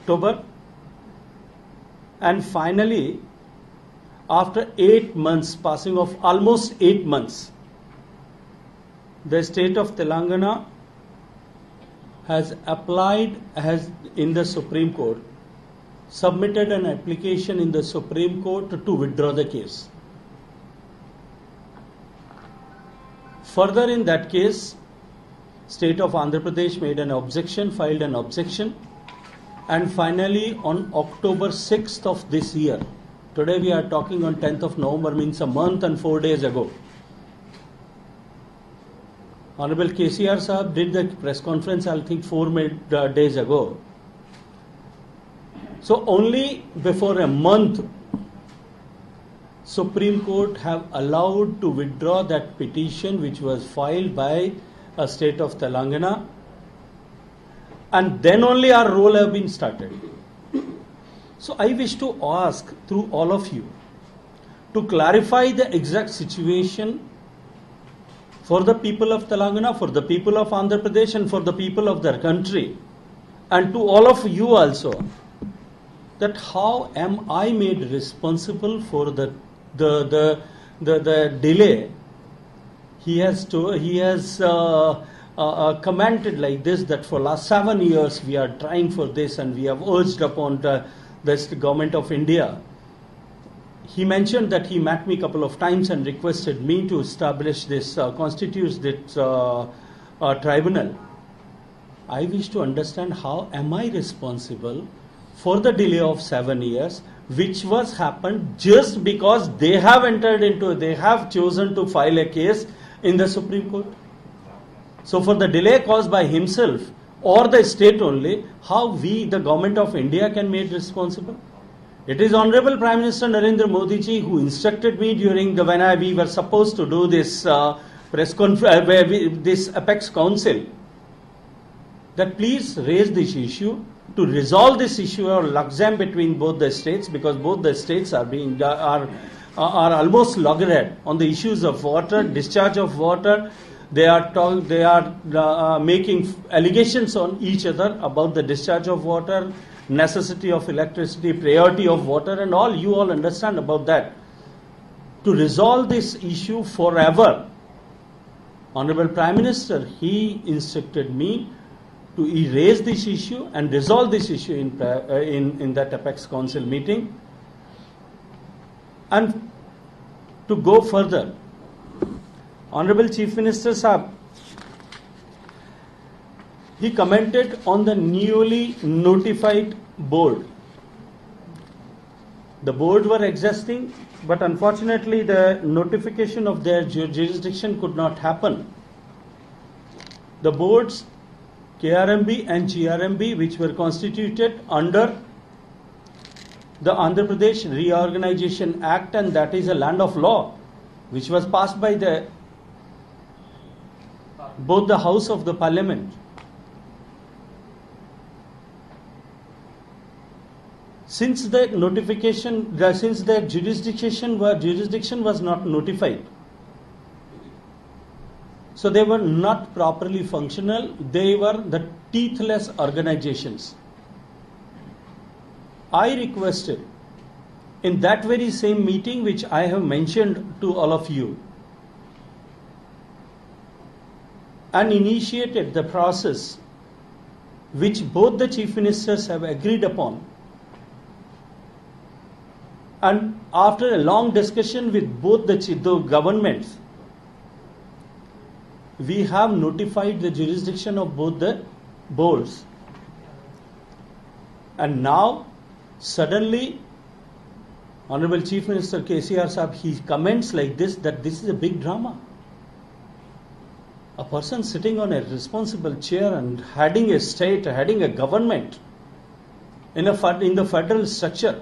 October, and finally, after 8 months, passing of almost 8 months, the state of Telangana has in the Supreme Court, submitted an application in the Supreme Court to withdraw the case. Further, in that case, state of Andhra Pradesh made an objection, filed an objection, and finally on October 6th of this year, today we are talking on 10th of November, means a month and 4 days ago, Honorable KCR Sahab did the press conference, I think 4 days ago. So only before a month, Supreme Court have allowed to withdraw that petition which was filed by a state of Telangana, and then only our role have been started. So I wish to ask through all of you to clarify the exact situation for the people of Telangana, for the people of Andhra Pradesh, and for the people of their country, and to all of you also, that how am I made responsible for the delay. He has commented like this, that for last 7 years we are trying for this and we have urged upon the government of India. He mentioned that he met me a couple of times and requested me to establish this, constitute this tribunal. I wish to understand how am I responsible for the delay of 7 years, which was happened just because they have chosen to file a case in the Supreme Court. So for the delay caused by himself or the state only, how we, the government of India, can be made responsible? It is Honorable Prime Minister Narendra Modi ji who instructed me during we were supposed to do this press conference, this Apex Council, that please raise this issue to resolve this issue or logjam between both the states, because both the states are almost loggerhead on the issues of water, discharge of water. They are making allegations on each other about the discharge of water, necessity of electricity, priority of water, and all. You all understand about that. To resolve this issue forever, Honorable Prime Minister, he instructed me to erase this issue and resolve this issue in that Apex Council meeting. And to go further, Honorable Chief Minister Sahab, he commented on the newly notified board. The board were existing, but unfortunately the notification of their jurisdiction could not happen. The boards KRMB and GRMB, which were constituted under the Andhra Pradesh Reorganization Act, and that is a land of law, which was passed by both the House of the Parliament. Since the notification, since their jurisdiction was not notified, so they were not properly functional. They were the teethless organizations. I requested in that very same meeting, which I have mentioned to all of you, and initiated the process which both the chief ministers have agreed upon. And after a long discussion with both the governments, we have notified the jurisdiction of both the boards. And now, suddenly, Honorable Chief Minister KCR Sahab, he comments like this, that this is a big drama. A person sitting on a responsible chair and heading a state, heading a government in the federal structure,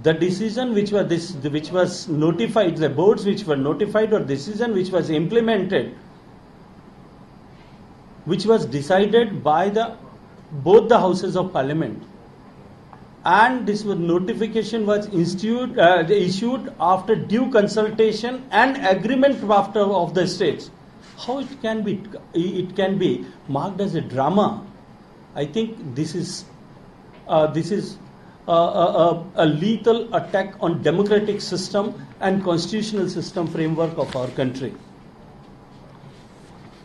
the decision which was notified, the boards which were notified, or decision which was implemented, which was decided by both the houses of parliament, and this notification was issued after due consultation and agreement of the states. How it can be marked as a drama? I think this is this is a lethal attack on democratic system and constitutional system framework of our country.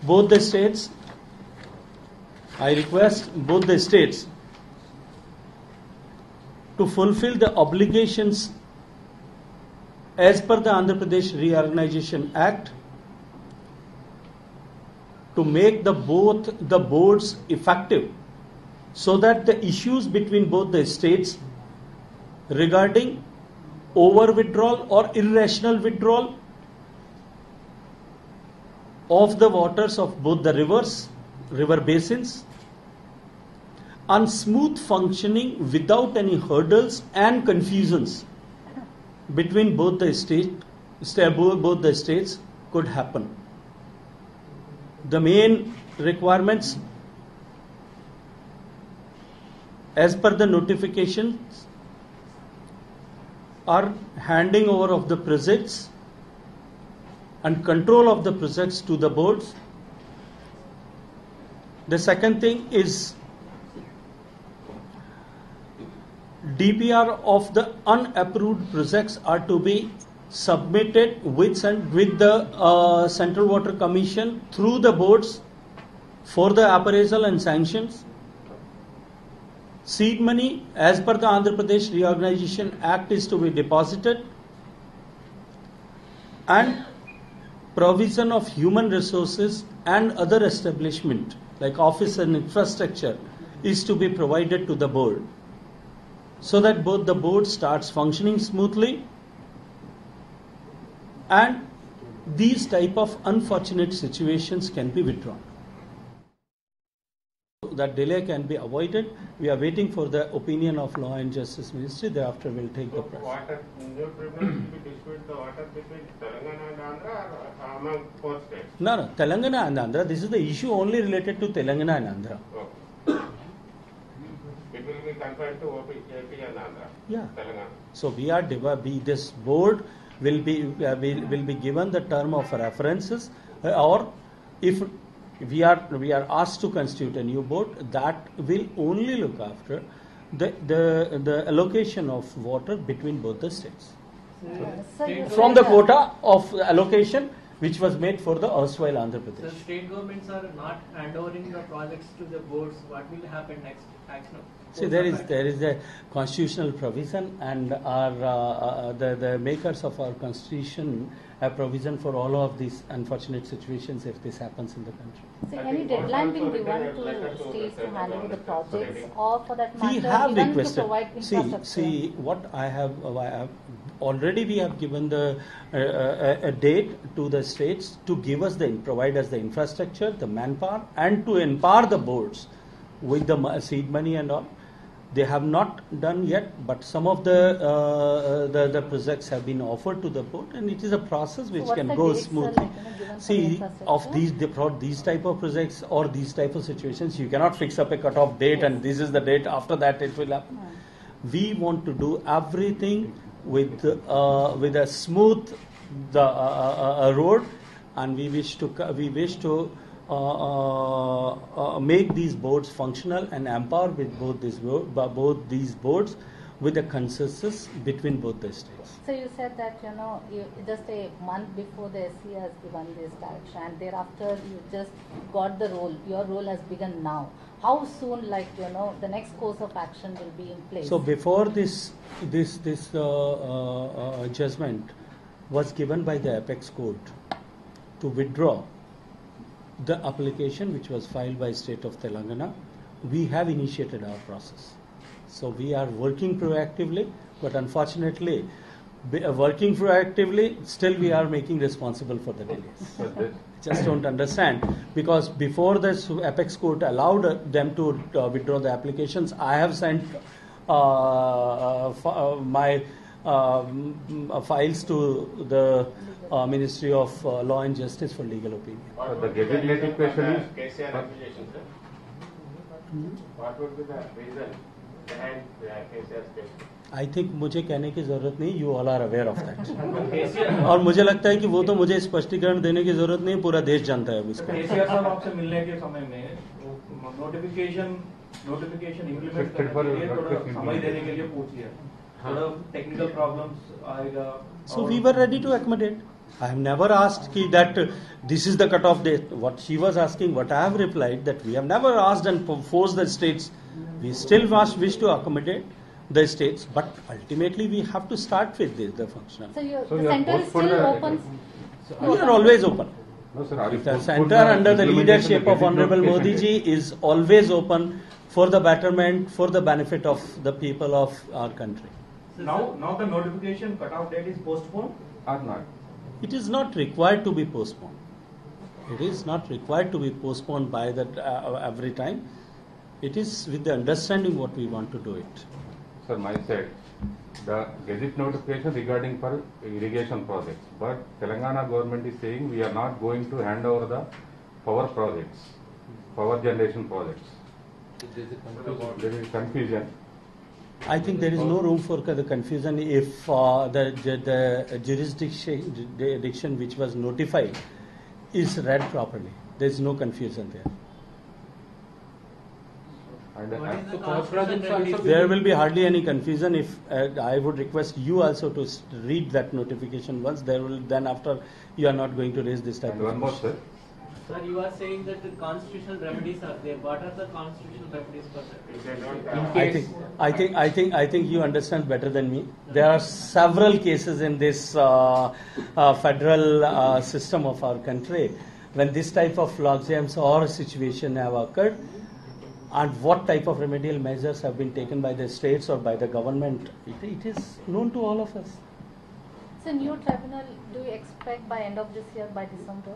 Both the states, I request both the states to fulfill the obligations as per the Andhra Pradesh Reorganization Act to make both the boards effective, so that the issues between both the states regarding over withdrawal or irrational withdrawal of the waters of both the rivers, river basins, and smooth functioning without any hurdles and confusions between both the states could happen. The main requirements as per the notifications are handing over of the projects and control of the projects to the boards. The second thing is DPR of the unapproved projects are to be submitted with the Central Water Commission through the boards for the appraisal and sanctions. Seed money as per the Andhra Pradesh Reorganization Act is to be deposited, and provision of human resources and other establishment like office and infrastructure is to be provided to the board, so that both the board starts functioning smoothly and these type of unfortunate situations can be withdrawn. That delay can be avoided. We are waiting for the opinion of Law and Justice Ministry. Thereafter, we'll take the process. Water, your tribunal will dispute the water between Telangana and Andhra or among 4 states? No, Telangana and Andhra. This is the issue only related to Telangana and Andhra. Okay. It will be confined to AP and Andhra. Yeah. Telangana. So this board will be given the term of references, or if we are asked to constitute a new board, that will only look after the allocation of water between both the states. From the quota of allocation which was made for the erstwhile Andhra Pradesh. So state governments are not handovering the projects to the boards. What will happen next? Action. See, there is a constitutional provision, and the makers of our constitution have provision for all of these unfortunate situations if this happens in the country. So any deadline being given to states to hand over the projects, or for that matter, We have even requested. to provide infrastructure? See what I have already we have given a date to the states to give us provide us the infrastructure, the manpower, and to empower the boards with the seed money and all. They have not done yet, but some of the projects have been offered to the board, and it is a process which can go smoothly. See, of these type of projects or these type of situations, you cannot fix up a cut-off date and this is the date. After that, it will happen. We want to do everything with a smooth road, and we wish to make these boards functional and empower with both these boards with a consensus between both the states. So you said that just a month before the SC has given this direction, and thereafter you just got the role. Your role has begun now. How soon, the next course of action will be in place? So before this judgment was given by the Apex Court to withdraw the application which was filed by State of Telangana, we have initiated our process. So we are working proactively, but unfortunately, working proactively, still we are making responsible for the delays. Just don't understand, because before this Apex Court allowed them to withdraw the applications, I have sent my files to the Ministry of Law and Justice for legal opinion. The legislative question is KCR application, sir. What would be the reason behind the KCR case? I think मुझे कहने की जरूरत नहीं, you all are aware of that. और मुझे लगता है कि वो तो मुझे स्पष्टीकरण देने की जरूरत नहीं, पूरा देश जानता है उसका. केसीआर साहब आपसे मिलने के समय में वो नोटिफिकेशन इम्प्लीमेंट Restricted करने के लिए for थोड़ा notice समय देने के लिए implementation. पूछ लिया, थोड़ा टेक्निकल प्रॉब्लम्स आएगा. So we were ready to accommodate. I have never asked that this is the cut-off date. What she was asking, what I have replied, that we have never asked and forced the states. We still wish to accommodate the states, but ultimately we have to start with the functional. So So the you are center is postponed still the- open? We are always open. No, sir. Are you The postponed center under the implementation leadership of gazette Honorable Modi notification ji is always open for the betterment, for the benefit of the people of our country. Now the notification cutoff date is postponed. or not? It is not required to be postponed. It is not required to be postponed by that every time. It is with the understanding what we want to do it. Sir, my side, the gazette notification regarding for irrigation projects, but Telangana government is saying we are not going to hand over the power projects, power generation projects. There is confusion. I think there is no room for the confusion if the jurisdiction which was notified is read properly. There is no confusion there. And What is the So power constitution projects remedy? also There will be hardly any confusion if I would request you also to read that notification once. There will then after you are not going to raise this type and of one more, question. sir. Sir, you are saying that the constitutional remedies are there. What are the constitutional remedies for that? If they don't have- I think you understand better than me. There are several cases in this federal system of our country when this type of logjams or situation have occurred, and what type of remedial measures have been taken by the states or by the government. It is known to all of us. So new tribunal, do you expect by end of this year, by December?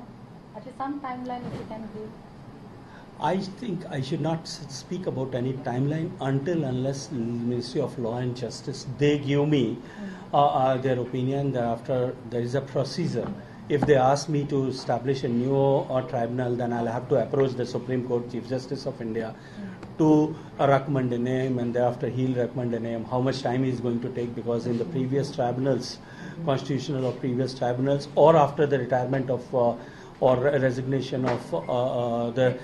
At least some timeline if you can give. I think I should not speak about any timeline until unless Ministry of Law and Justice they give me their opinion. Thereafter there is a procedure. If they ask me to establish a new tribunal, then I'll have to approach the Supreme Court Chief Justice of India to recommend a name, and thereafter he'll recommend a name. How much time is going to take? Because in the previous tribunals, constitutional or previous tribunals, or after the retirement of or resignation of the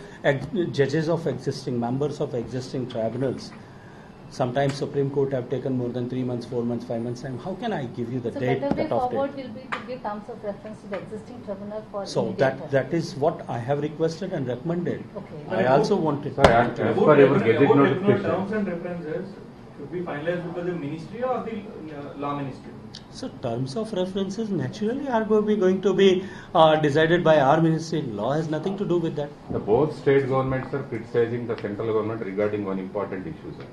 judges of existing members of existing tribunals, sometimes Supreme Court have taken more than 3 months, 4 months, 5 months time. How can I give you the So date better way cut-off forward date? will be to give terms of reference to the existing tribunal for So immediate that is what I have requested and recommended. Okay. I also wanted. Sir, as per your gazette Terms notification. and references should be finalized by the ministry or the law ministry. So terms of references naturally are going to be decided by our ministry. Law has nothing to do with that. The both state governments are criticizing the central government regarding one important issue, sir.